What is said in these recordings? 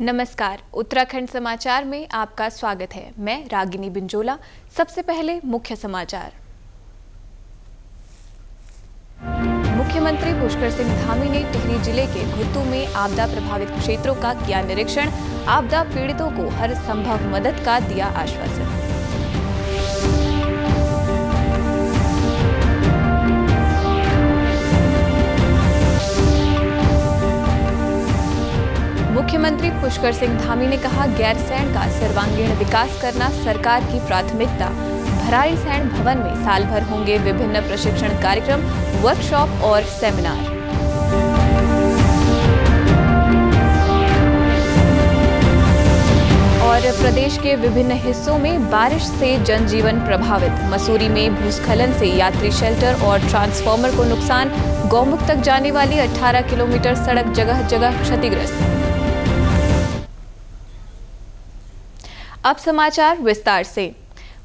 नमस्कार, उत्तराखंड समाचार में आपका स्वागत है। मैं रागिनी बिंजोला। सबसे पहले मुख्य समाचार। मुख्यमंत्री पुष्कर सिंह धामी ने टिहरी जिले के घुत्तू में आपदा प्रभावित क्षेत्रों का किया निरीक्षण। आपदा पीड़ितों को हर संभव मदद का दिया आश्वासन। मुख्यमंत्री पुष्कर सिंह धामी ने कहा, गैरसैंण का सर्वांगीण विकास करना सरकार की प्राथमिकता। भराड़ीसैंण भवन में साल भर होंगे विभिन्न प्रशिक्षण कार्यक्रम, वर्कशॉप और सेमिनार। और प्रदेश के विभिन्न हिस्सों में बारिश से जनजीवन प्रभावित। मसूरी में भूस्खलन से यात्री शेल्टर और ट्रांसफार्मर को नुकसान। गौमुख तक जाने वाली 18 किलोमीटर सड़क जगह जगह क्षतिग्रस्त। अब समाचार विस्तार से।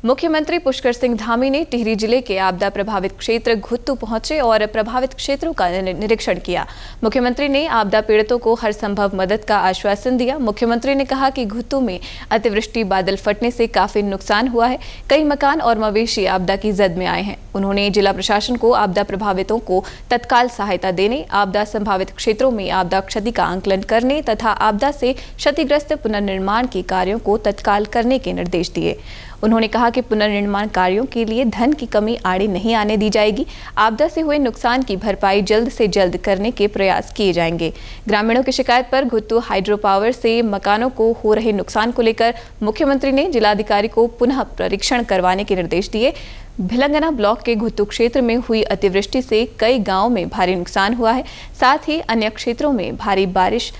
मुख्यमंत्री पुष्कर सिंह धामी ने टिहरी जिले के आपदा प्रभावित क्षेत्र घुत्तू पहुंचे और प्रभावित क्षेत्रों का निरीक्षण किया। मुख्यमंत्री ने आपदा पीड़ितों को हर संभव मदद का आश्वासन दिया। मुख्यमंत्री ने कहा कि घुत्तू में अतिवृष्टि बादल फटने से काफी नुकसान हुआ है। कई मकान और मवेशी आपदा की जद में आए हैं। उन्होंने जिला प्रशासन को आपदा प्रभावितों को तत्काल सहायता देने, आपदा संभावित क्षेत्रों में आपदा क्षति का आंकलन करने तथा आपदा से क्षतिग्रस्त पुनर्निर्माण के कार्यों को तत्काल करने के निर्देश दिए। उन्होंने कहा कि पुनर्निर्माण कार्यों के लिए धन की कमी आड़े नहीं आने दी जाएगी। आपदा से हुए नुकसान की भरपाई जल्द से जल्द करने के प्रयास किए जाएंगे। ग्रामीणों की शिकायत पर घुत्तू हाइड्रो पावर से मकानों को हो रहे नुकसान को लेकर मुख्यमंत्री ने जिलाधिकारी को पुनः परीक्षण करवाने के निर्देश दिए। भिलंगना ब्लॉक के घुत्तू क्षेत्र में हुई अतिवृष्टि से कई गांवों में भारी नुकसान हुआ है। साथ ही अन्य क्षेत्रों में भारी बारिश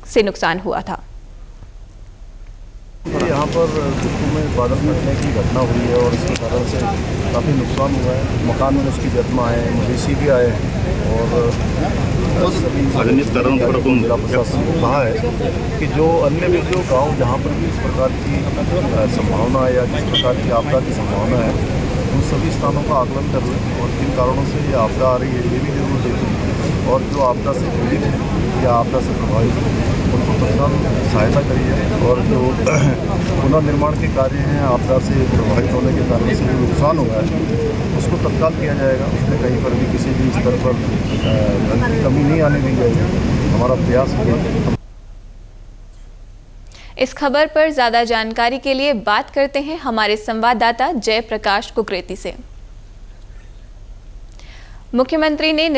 से नुकसान हुआ था। यहाँ पर घुत्तू में बादल फटने की घटना हुई है और इसके कारण से काफ़ी नुकसान हुआ है। मकान में उसकी जख्म आए हैं, मवेशी भी आए हैं और जिला प्रशासन को कहा है कि जो अन्य भी जो गाँव जहाँ पर भी इस प्रकार की संभावना है या जिस प्रकार की आपदा की संभावना है, उन सभी स्थानों का आकलन कर लें और किन कारणों से ये आपदा आ रही है ये भी जरूर देखें और जो आपदा से पीड़ित है या आपदा से प्रभावित है उनको तत्काल सहायता करिए और जो पुनर्निर्माण के कार्य हैं आपदा से प्रभावित होने के कारण से जो नुकसान हुआ है उसको तत्काल किया जाएगा। उसमें कहीं पर भी किसी भी स्तर पर धन की कमी नहीं आने दी जाएगी। हमारा प्रयास है। इस खबर पर ज्यादा जानकारी के लिए बात करते हैं हमारे संवाददाता जयप्रकाश कुकरेती से। मुख्यमंत्री ने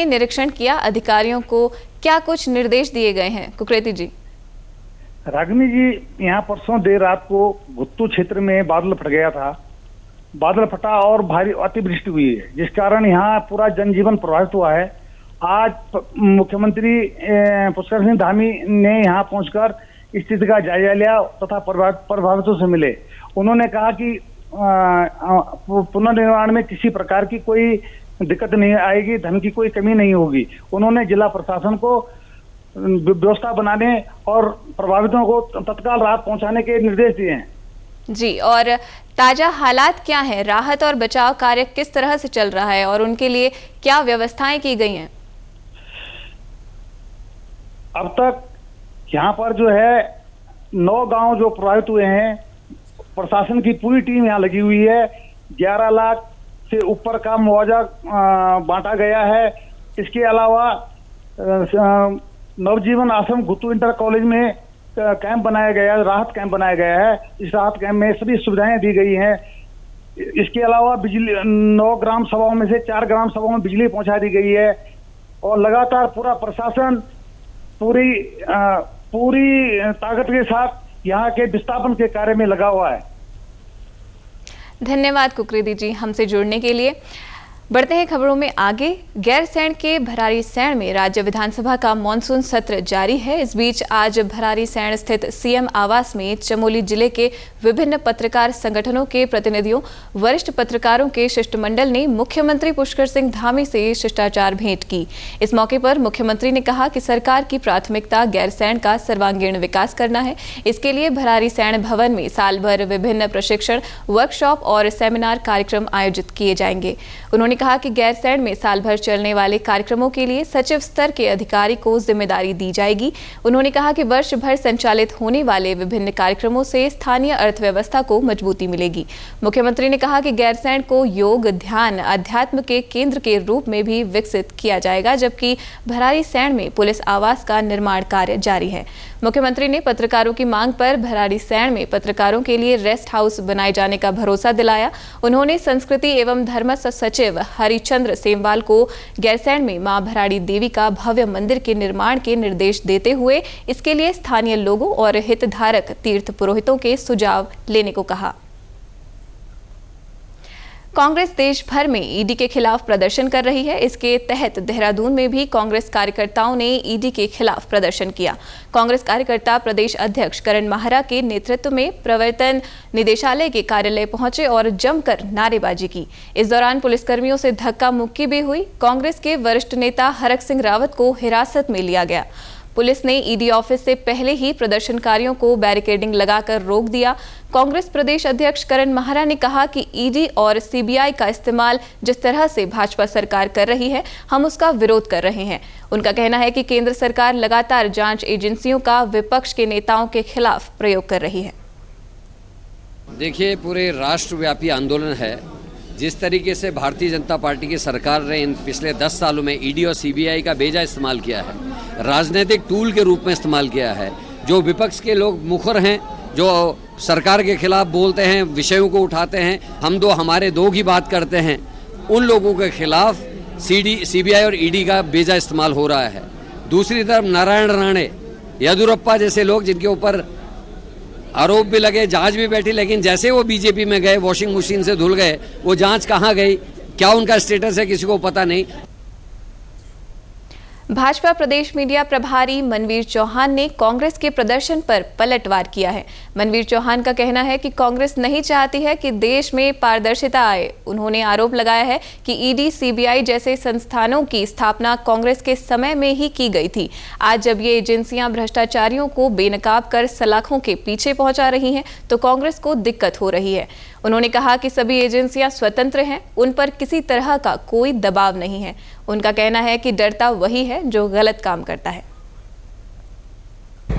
निरीक्षण किया। अधिकारियों को क्या कुछ निर्देश दिए गए हैं? कुकरेती जी। रागिनी जी, यहाँ परसों देर रात को घुत्तू क्षेत्र में बादल फट गया था। बादल फटा और भारी अतिवृष्टि हुई है जिस कारण यहाँ पूरा जनजीवन प्रभावित हुआ है। आज मुख्यमंत्री पुष्कर सिंह धामी ने यहाँ पहुंचकर स्थिति का जायजा लिया तथा प्रभावितों से मिले। उन्होंने कहा कि पुनर्निर्माण में किसी प्रकार की कोई दिक्कत नहीं आएगी, धन की कोई कमी नहीं होगी। उन्होंने जिला प्रशासन को व्यवस्था बनाने और प्रभावितों को तत्काल राहत पहुंचाने के निर्देश दिए हैं। जी, और ताजा हालात क्या हैं? राहत और बचाव कार्य किस तरह से चल रहा है और उनके लिए क्या व्यवस्थाएं की गई हैं? अब तक यहाँ पर जो है 9 गांव जो प्रभावित हुए हैं, प्रशासन की पूरी टीम यहाँ लगी हुई है। 11 लाख से ऊपर का मुआवजा बांटा गया है। इसके अलावा नवजीवन आश्रम घुत्तू इंटर कॉलेज में कैंप बनाया गया है, राहत कैंप बनाया गया है। इस राहत कैंप में सभी सुविधाएं दी गई हैं। इसके अलावा बिजली 9 ग्राम सभाओं में से 4 ग्राम सभाओं में बिजली पहुंचा दी गई है और लगातार पूरा प्रशासन पूरी ताकत के साथ यहाँ के विस्थापन के कार्य में लगा हुआ है। धन्यवाद कुकरेती जी हमसे जुड़ने के लिए। बढ़ते हैं खबरों में आगे। गैरसैंण के भराड़ीसैंण में राज्य विधानसभा का मॉनसून सत्र जारी है। इस बीच आज भराड़ीसैंण स्थित सीएम आवास में चमोली जिले के विभिन्न पत्रकार संगठनों के प्रतिनिधियों, वरिष्ठ पत्रकारों के शिष्टमंडल ने मुख्यमंत्री पुष्कर सिंह धामी से शिष्टाचार भेंट की। इस मौके पर मुख्यमंत्री ने कहा कि सरकार की प्राथमिकता गैरसैंण का सर्वांगीण विकास करना है। इसके लिए भराड़ीसैंण भवन में साल भर विभिन्न प्रशिक्षण, वर्कशॉप और सेमिनार कार्यक्रम आयोजित किए जाएंगे। उन्होंने कहा कि गैरसैंण में साल भर चलने वाले कार्यक्रमों के लिए सचिव स्तर के अधिकारी को जिम्मेदारी दी जाएगी। उन्होंने कहा कि वर्ष भर संचालित होने वाले विभिन्न कार्यक्रमों से स्थानीय अर्थव्यवस्था को मजबूती मिलेगी। मुख्यमंत्री ने कहा कि गैरसैंण को योग, ध्यान, अध्यात्म के केंद्र के रूप में भी विकसित किया जाएगा, जबकि भराड़ीसैंण में पुलिस आवास का निर्माण कार्य जारी है। मुख्यमंत्री ने पत्रकारों की मांग पर भराड़ीसैंण में पत्रकारों के लिए रेस्ट हाउस बनाए जाने का भरोसा दिलाया। उन्होंने संस्कृति एवं धर्म सचिव हरिचंद्र सेमवाल को गैरसैंण में मां भराड़ी देवी का भव्य मंदिर के निर्माण के निर्देश देते हुए इसके लिए स्थानीय लोगों और हितधारक तीर्थ पुरोहितों के सुझाव लेने को कहा। कांग्रेस देश भर में ईडी के खिलाफ प्रदर्शन कर रही है। इसके तहत देहरादून में भी कांग्रेस कार्यकर्ताओं ने ईडी के खिलाफ प्रदर्शन किया। कांग्रेस कार्यकर्ता प्रदेश अध्यक्ष करण माहरा के नेतृत्व में प्रवर्तन निदेशालय के कार्यालय पहुंचे और जमकर नारेबाजी की। इस दौरान पुलिसकर्मियों से धक्का मुक्की भी हुई। कांग्रेस के वरिष्ठ नेता हरक सिंह रावत को हिरासत में लिया गया। पुलिस ने ईडी ऑफिस से पहले ही प्रदर्शनकारियों को बैरिकेडिंग लगाकर रोक दिया। कांग्रेस प्रदेश अध्यक्ष करण माहरा ने कहा कि ईडी और सीबीआई का इस्तेमाल जिस तरह से भाजपा सरकार कर रही है, हम उसका विरोध कर रहे हैं। उनका कहना है कि केंद्र सरकार लगातार जांच एजेंसियों का विपक्ष के नेताओं के खिलाफ प्रयोग कर रही है। देखिए, पूरे राष्ट्रव्यापी आंदोलन है। जिस तरीके से भारतीय जनता पार्टी की सरकार ने इन पिछले 10 सालों में ईडी और सीबीआई का बेजा इस्तेमाल किया है, राजनीतिक टूल के रूप में इस्तेमाल किया है। जो विपक्ष के लोग मुखर हैं, जो सरकार के खिलाफ बोलते हैं, विषयों को उठाते हैं, हम दो हमारे दो की बात करते हैं, उन लोगों के खिलाफ सीबीआई और ईडी का बेजा इस्तेमाल हो रहा है। दूसरी तरफ नारायण राणे, येदियुरप्पा जैसे लोग जिनके ऊपर आरोप भी लगे, जांच भी बैठी, लेकिन जैसे वो बीजेपी में गए, वॉशिंग मशीन से धुल गए। वो जांच कहाँ गई, क्या उनका स्टेटस है, किसी को पता नहीं। भाजपा प्रदेश मीडिया प्रभारी मनवीर चौहान ने कांग्रेस के प्रदर्शन पर पलटवार किया है। मनवीर चौहान का कहना है कि कांग्रेस नहीं चाहती है कि देश में पारदर्शिता आए। उन्होंने आरोप लगाया है कि ईडी, सीबीआई जैसे संस्थानों की स्थापना कांग्रेस के समय में ही की गई थी। आज जब ये एजेंसियां भ्रष्टाचारियों को बेनकाब कर सलाखों के पीछे पहुंचा रही हैं, तो कांग्रेस को दिक्कत हो रही है। उन्होंने कहा कि सभी एजेंसियां स्वतंत्र हैं, उन पर किसी तरह का कोई दबाव नहीं है। उनका कहना है कि डरता वही है जो गलत काम करता है।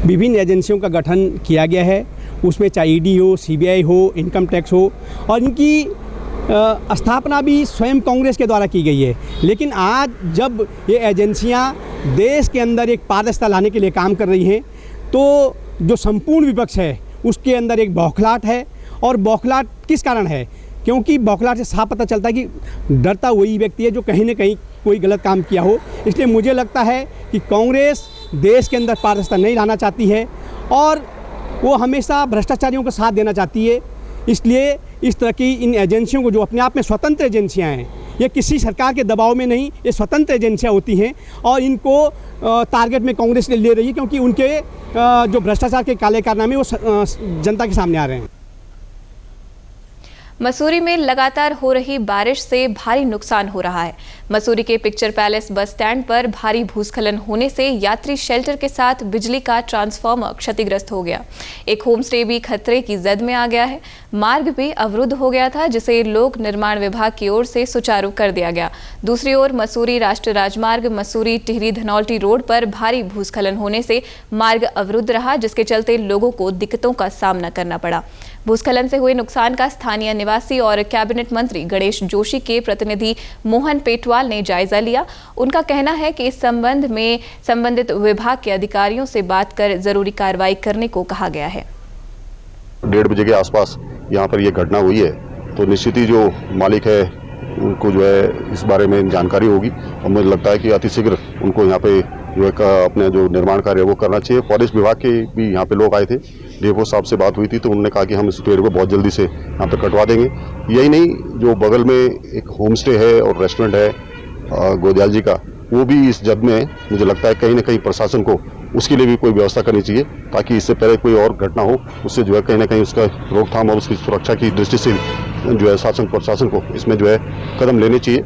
विभिन्न एजेंसियों का गठन किया गया है, उसमें चाहे ईडी हो, सीबीआई हो, इनकम टैक्स हो, और इनकी स्थापना भी स्वयं कांग्रेस के द्वारा की गई है। लेकिन आज जब ये एजेंसियां देश के अंदर एक पारदर्शिता लाने के लिए काम कर रही हैं, तो जो संपूर्ण विपक्ष है उसके अंदर एक बौखलाहट है। और बौखलाहट किस कारण है? क्योंकि बौखलाहट से साफ पता चलता है कि डरता वही व्यक्ति है जो कहीं ना कहीं कोई गलत काम किया हो। इसलिए मुझे लगता है कि कांग्रेस देश के अंदर पारदर्शिता नहीं लाना चाहती है और वो हमेशा भ्रष्टाचारियों का साथ देना चाहती है। इसलिए इस तरह की इन एजेंसियों को, जो अपने आप में स्वतंत्र एजेंसियां हैं, ये किसी सरकार के दबाव में नहीं, ये स्वतंत्र एजेंसियां होती हैं और इनको टारगेट में कांग्रेस ले रही है, क्योंकि उनके जो भ्रष्टाचार के काले कारनामे वो जनता के सामने आ रहे हैं। मसूरी में लगातार हो रही बारिश से भारी नुकसान हो रहा है। मसूरी के पिक्चर पैलेस बस स्टैंड पर भारी भूस्खलन होने से यात्री शेल्टर के साथ बिजली का ट्रांसफार्मर क्षतिग्रस्त हो गया। एक होमस्टे भी खतरे की जद में आ गया है। मार्ग भी अवरुद्ध हो गया था, जिसे लोक निर्माण विभाग की ओर से सुचारू कर दिया गया। दूसरी ओर मसूरी राष्ट्रीय राजमार्ग मसूरी टिहरी धनौल्टी रोड पर भारी भूस्खलन होने से मार्ग अवरुद्ध रहा, जिसके चलते लोगों को दिक्कतों का सामना करना पड़ा। भूस्खलन से हुए नुकसान का स्थानीय निवासी और कैबिनेट मंत्री गणेश जोशी के प्रतिनिधि मोहन पेटवाल ने जायजा लिया। उनका कहना है कि इस संबंध में संबंधित विभाग के अधिकारियों से बात कर जरूरी कार्रवाई करने को कहा गया है। 1:30 बजे के आसपास यहाँ पर यह घटना हुई है, तो निश्चित ही जो मालिक है उनको जो है इस बारे में जानकारी होगी और मुझे लगता है कि अतिशीघ्र उनको यहाँ पे जो है अपने जो निर्माण कार्य वो करना चाहिए। फॉरेस्ट विभाग के भी यहाँ पे लोग आए थे, डीएफओ साहब से बात हुई थी, तो उन्होंने कहा कि हम इस पेड़ को बहुत जल्दी से यहाँ पे कटवा देंगे। यही नहीं, जो बगल में एक होम स्टे है और रेस्टोरेंट है गोदयाल जी का, वो भी इस जद में मुझे लगता है कहीं ना कहीं प्रशासन को उसके लिए भी कोई व्यवस्था करनी चाहिए, ताकि इससे पहले कोई और घटना हो, उससे जो है कहीं ना कहीं उसका रोकथाम और उसकी सुरक्षा की दृष्टि से जो है शासन प्रशासन को इसमें जो है कदम लेने चाहिए।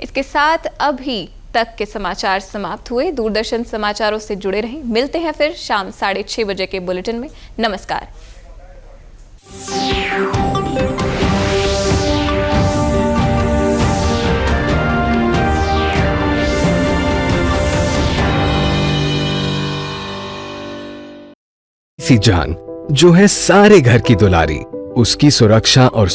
इसके साथ अभी तक के समाचार समाप्त हुए। दूरदर्शन समाचारों से जुड़े रहें। मिलते हैं फिर शाम 6:30 बजे के बुलेटिन में। नमस्कार। जैसी जान जो है सारे घर की दुलारी, उसकी सुरक्षा और